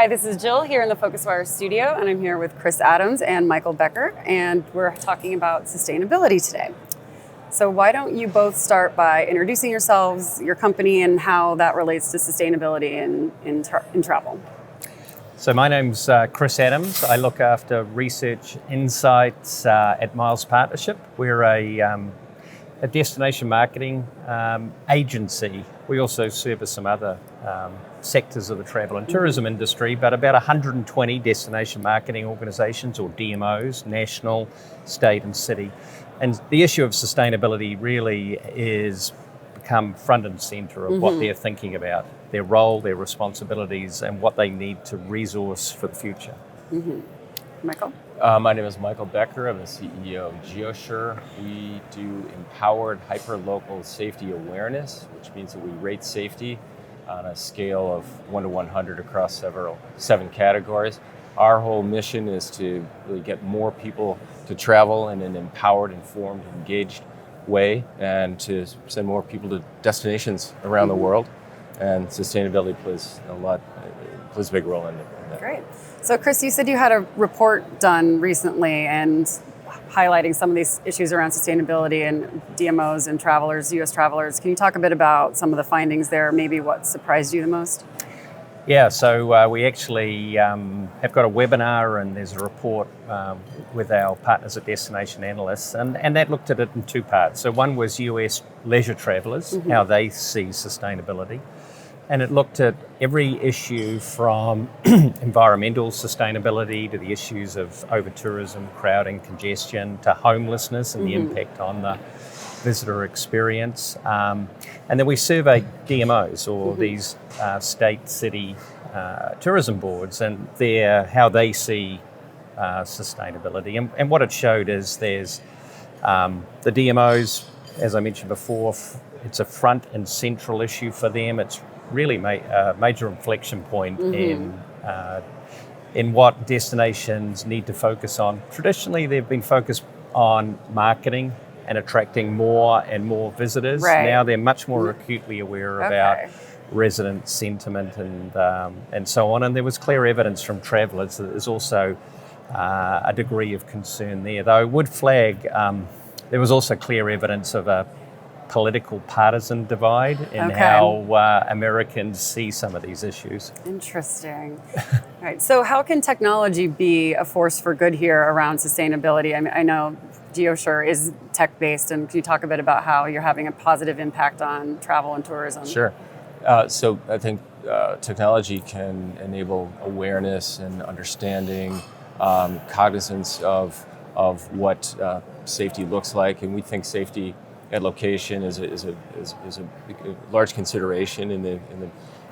Hi, this is Jill here in the PhocusWire Studio, and I'm here with Chris Adams and Michael Becker, and we're talking about sustainability today. So why don't you both start by introducing yourselves, your company, and how that relates to sustainability in travel? So my name's Chris Adams. I look after research insights at Miles Partnership. We're a destination marketing agency. We also service some other sectors of the travel and tourism industry, but about 120 destination marketing organizations, or DMOs, national, state and city. And the issue of sustainability really is become front and center of what they're thinking about, their role, their responsibilities, and what they need to resource for the future. Michael? My name is Michael Becker. I'm the CEO of GeoSure. We do empowered hyper-local safety awareness, which means that we rate safety on a scale of 1 to 100 across 7 categories. Our whole mission is to really get more people to travel in an empowered, informed, engaged way, and to send more people to destinations around the world. And sustainability plays a big role in that. Great. So Chris, you said you had a report done recently and highlighting some of these issues around sustainability and DMOs and travelers, US travelers. Can you talk a bit about some of the findings there, maybe what surprised you the most? Yeah, so we actually have got a webinar, and there's a report with our partners at Destination Analysts, and that looked at it in 2 parts. So one was US leisure travelers, how they see sustainability. And it looked at every issue from environmental sustainability to the issues of over-tourism, crowding, congestion, to homelessness and the impact on the visitor experience. And then we surveyed DMOs, or these state, city tourism boards, and how they see sustainability. And what it showed is there's the DMOs, as I mentioned before, it's a front and central issue for them. It's really a major inflection point in what destinations need to focus on. Traditionally, they've been focused on marketing and attracting more and more visitors. Right. Now they're much more acutely aware about resident sentiment and so on. And there was clear evidence from travellers that there's also a degree of concern there. Though I would flag, there was also clear evidence of a political partisan divide in how Americans see some of these issues. Interesting. All right. So how can technology be a force for good here around sustainability? I mean, I know GeoSure is tech-based, and can you talk a bit about how you're having a positive impact on travel and tourism? Sure. So I think technology can enable awareness and understanding, cognizance of what safety looks like, and we think safety at location is a large consideration in the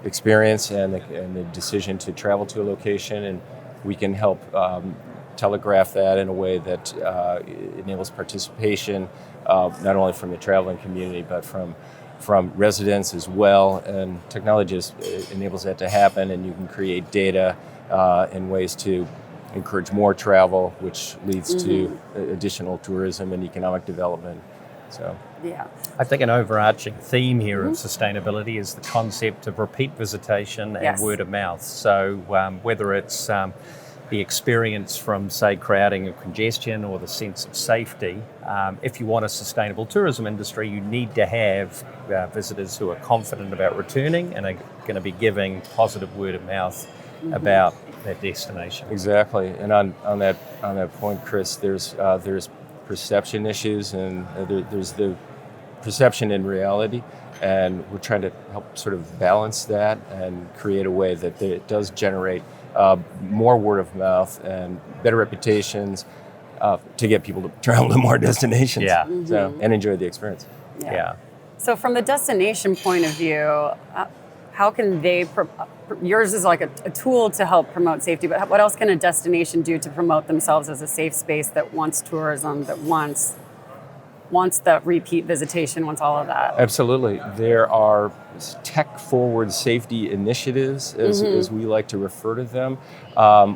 experience and the decision to travel to a location, and we can help telegraph that in a way that enables participation, not only from the traveling community but from residents as well. And technology enables that to happen, and you can create data in ways to encourage more travel, which leads to additional tourism and economic development. So, yeah. I think an overarching theme here of sustainability is the concept of repeat visitation and word of mouth. So whether it's the experience from, say, crowding or congestion, or the sense of safety, if you want a sustainable tourism industry, you need to have visitors who are confident about returning and are going to be giving positive word of mouth about that destination. Exactly. And on that point, Chris, there's perception issues, and there's the perception and reality, and we're trying to help sort of balance that and create a way that it does generate more word of mouth and better reputations to get people to travel to more destinations and enjoy the experience. Yeah. So from the destination point of view, how can they, yours is like a tool to help promote safety, but what else can a destination do to promote themselves as a safe space that wants tourism, that wants the repeat visitation, wants all of that? Absolutely. There are tech-forward safety initiatives, as we like to refer to them,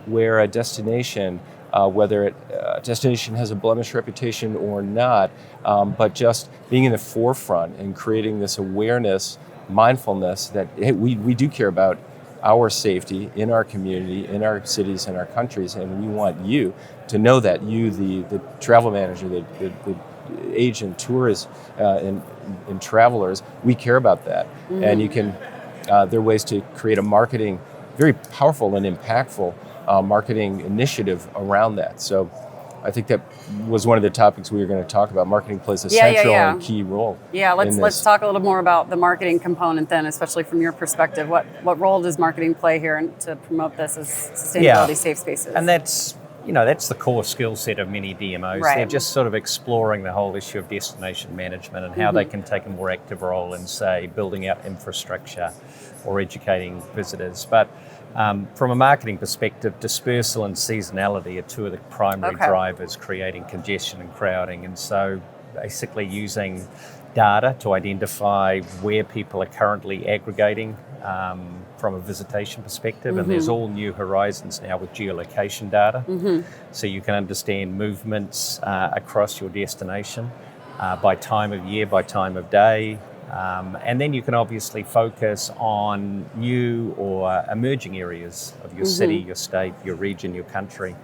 where a destination, whether a destination has a blemished reputation or not, but just being in the forefront and creating this awareness, mindfulness that, hey, we do care about our safety in our community, in our cities, in our countries, and we want you to know that, you, the travel manager, the agent, tourists, and travelers, we care about that. And you can, there are ways to create a marketing, very powerful and impactful marketing initiative around that. So I think that was one of the topics we were going to talk about. Marketing plays a central and key role. Yeah, let's talk a little more about the marketing component then, especially from your perspective. What role does marketing play here to promote this as sustainability safe spaces? And that's the core skill set of many DMOs. Right. They're just sort of exploring the whole issue of destination management and how they can take a more active role in, say, building out infrastructure or educating visitors. But from a marketing perspective, dispersal and seasonality are two of the primary drivers creating congestion and crowding. And so basically using data to identify where people are currently aggregating from a visitation perspective. And there's all new horizons now with geolocation data. So you can understand movements across your destination by time of year, by time of day. And then you can obviously focus on new or emerging areas of your city, your state, your region, your country,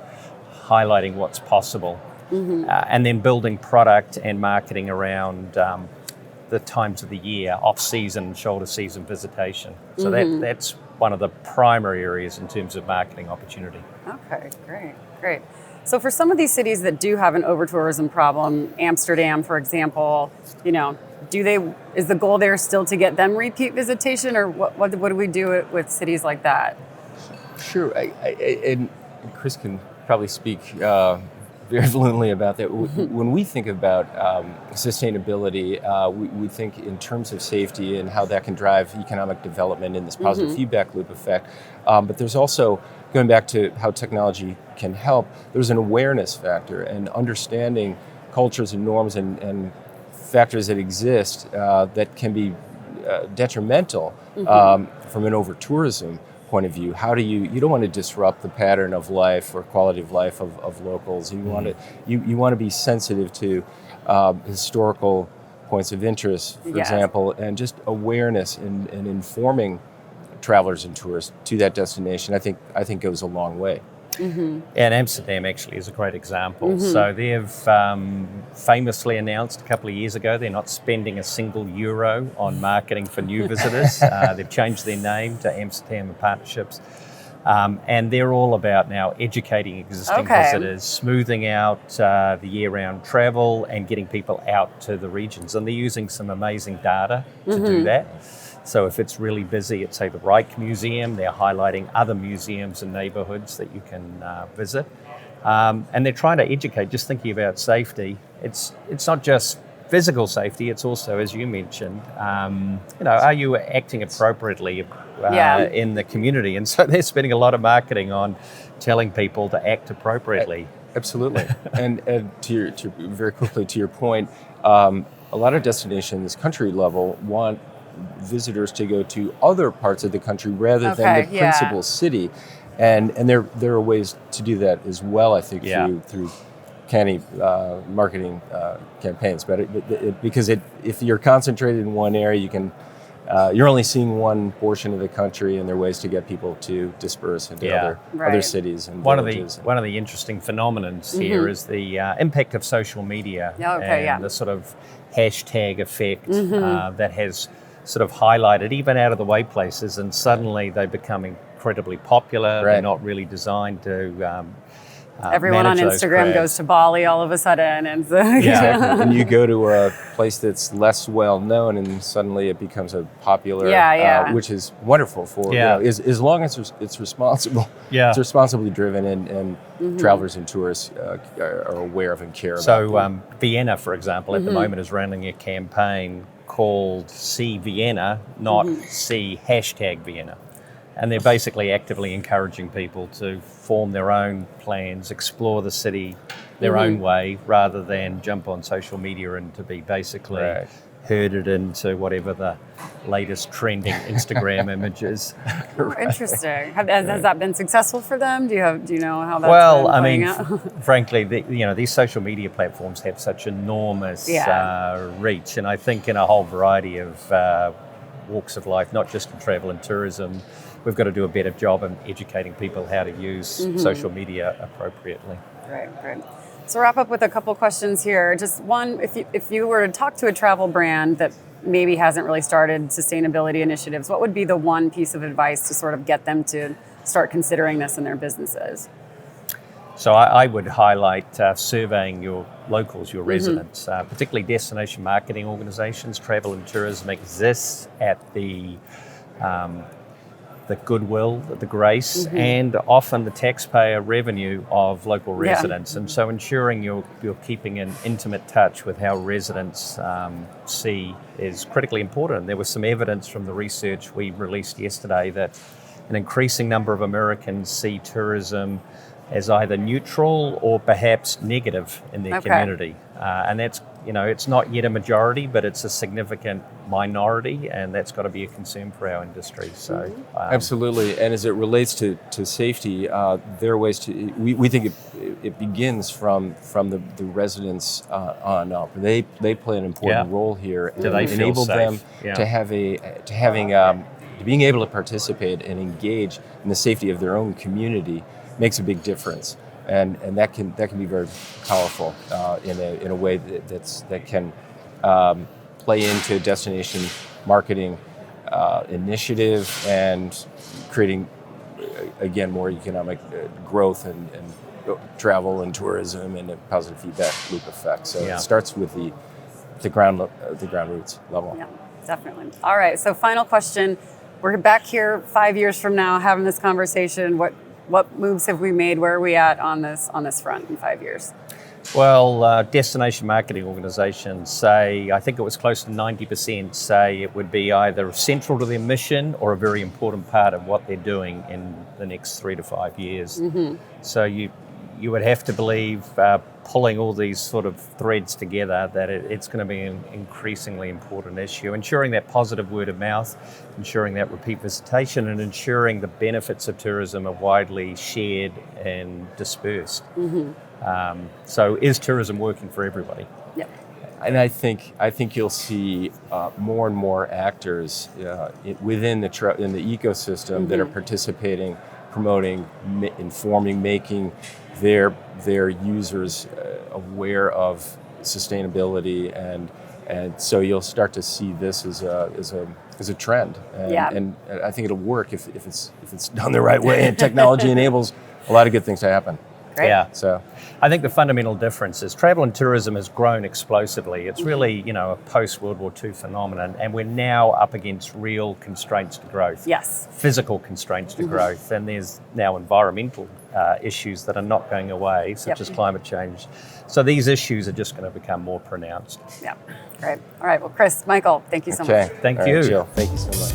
highlighting what's possible. And then building product and marketing around the times of the year, off-season, shoulder season visitation. So that's one of the primary areas in terms of marketing opportunity. Okay, great. So for some of these cities that do have an over-tourism problem, Amsterdam, for example, is the goal there still to get them repeat visitation, or what do we do with cities like that? Sure, and Chris can probably speak very fluently about that. When we think about sustainability, we think in terms of safety and how that can drive economic development in this positive feedback loop effect. But there's also, going back to how technology can help, there's an awareness factor and understanding cultures and norms and factors that exist that can be detrimental from an over-tourism point of view. How do you don't want to disrupt the pattern of life or quality of life of locals. You want to be sensitive to historical points of interest, for example, and just awareness and informing travelers and tourists to that destination. I think goes a long way. And Amsterdam actually is a great example. So they've famously announced a couple of years ago they're not spending a single euro on marketing for new visitors. They've changed their name to Amsterdam Partnerships. And they're all about now educating existing visitors, smoothing out the year-round travel and getting people out to the regions. And they're using some amazing data to do that. So if it's really busy at, say, the Reich Museum, they're highlighting other museums and neighborhoods that you can visit. And they're trying to educate, just thinking about safety. It's not just physical safety, it's also, as you mentioned, are you acting appropriately in the community? And so they're spending a lot of marketing on telling people to act appropriately. Absolutely. and to very quickly to your point, a lot of destinations, country level, want visitors to go to other parts of the country rather than the principal city, and there are ways to do that as well. I think through canny marketing campaigns, but because if you're concentrated in one area, you can you're only seeing one portion of the country, and there are ways to get people to disperse into other cities and villages. One of the interesting phenomenons here is the impact of social media and the sort of hashtag effect that has sort of highlighted even out of the way places, and suddenly they become incredibly popular. They're not really designed to everyone on Instagram goes to Bali all of a sudden, and and you go to a place that's less well known, and suddenly it becomes a popular, which is wonderful for as long as it's responsible. It's responsibly driven, and travelers and tourists are aware of and care about. So Vienna, for example, at the moment is running a campaign called See Vienna, not See #Vienna. And they're basically actively encouraging people to form their own plans, explore the city their own way, rather than jump on social media and to be basically herded into whatever the latest trending Instagram image is. Interesting. Has that been successful for them? Do you know how that's been playing out? Frankly, these social media platforms have such enormous reach, and I think in a whole variety of walks of life, not just in travel and tourism, we've got to do a better job in educating people how to use social media appropriately. Right. So wrap up with a couple questions here. Just one, if you were to talk to a travel brand that maybe hasn't really started sustainability initiatives, what would be the one piece of advice to sort of get them to start considering this in their businesses? So I would highlight surveying your locals, your residents, particularly destination marketing organizations. Travel and tourism exists at the goodwill, the grace, and often the taxpayer revenue of local residents. And so ensuring you're keeping an intimate touch with how residents see is critically important. There was some evidence from the research we released yesterday that an increasing number of Americans see tourism as either neutral or perhaps negative in their community. And that's, it's not yet a majority, but it's a significant minority, and that's got to be a concern for our industry. So absolutely. And as it relates to safety, there are ways to, we think it begins from the residents on up. They play an important role here. Do they enable feel them safe? to being able to participate and engage in the safety of their own community makes a big difference, and that can be very powerful in a way that can play into destination marketing initiative and creating again more economic growth and travel and tourism and a positive feedback loop effect. So it starts with the ground roots level. Yeah, definitely. All right. So final question: we're back here 5 years from now having this conversation. What moves have we made? Where are we at on this front in 5 years? Well, destination marketing organizations say, I think it was close to 90% say it would be either central to their mission or a very important part of what they're doing in the next 3 to 5 years. So you would have to believe, pulling all these sort of threads together, that it's going to be an increasingly important issue. Ensuring that positive word of mouth, ensuring that repeat visitation, and ensuring the benefits of tourism are widely shared and dispersed. So is tourism working for everybody? Yep. And I think you'll see more and more actors within the ecosystem that are participating, promoting, informing, making their users aware of sustainability, and so you'll start to see this as a trend, and I think it'll work if it's done the right way, and technology enables a lot of good things to happen. Great. Yeah. So I think the fundamental difference is travel and tourism has grown explosively. It's really, a post-World War II phenomenon, and we're now up against real constraints to growth. Yes. Physical constraints to growth, and there's now environmental issues that are not going away, such as climate change. So these issues are just going to become more pronounced. Yeah. Great. All right. Well, Chris, Michael, thank you so much. Thank All you. right, Jill, thank you so much.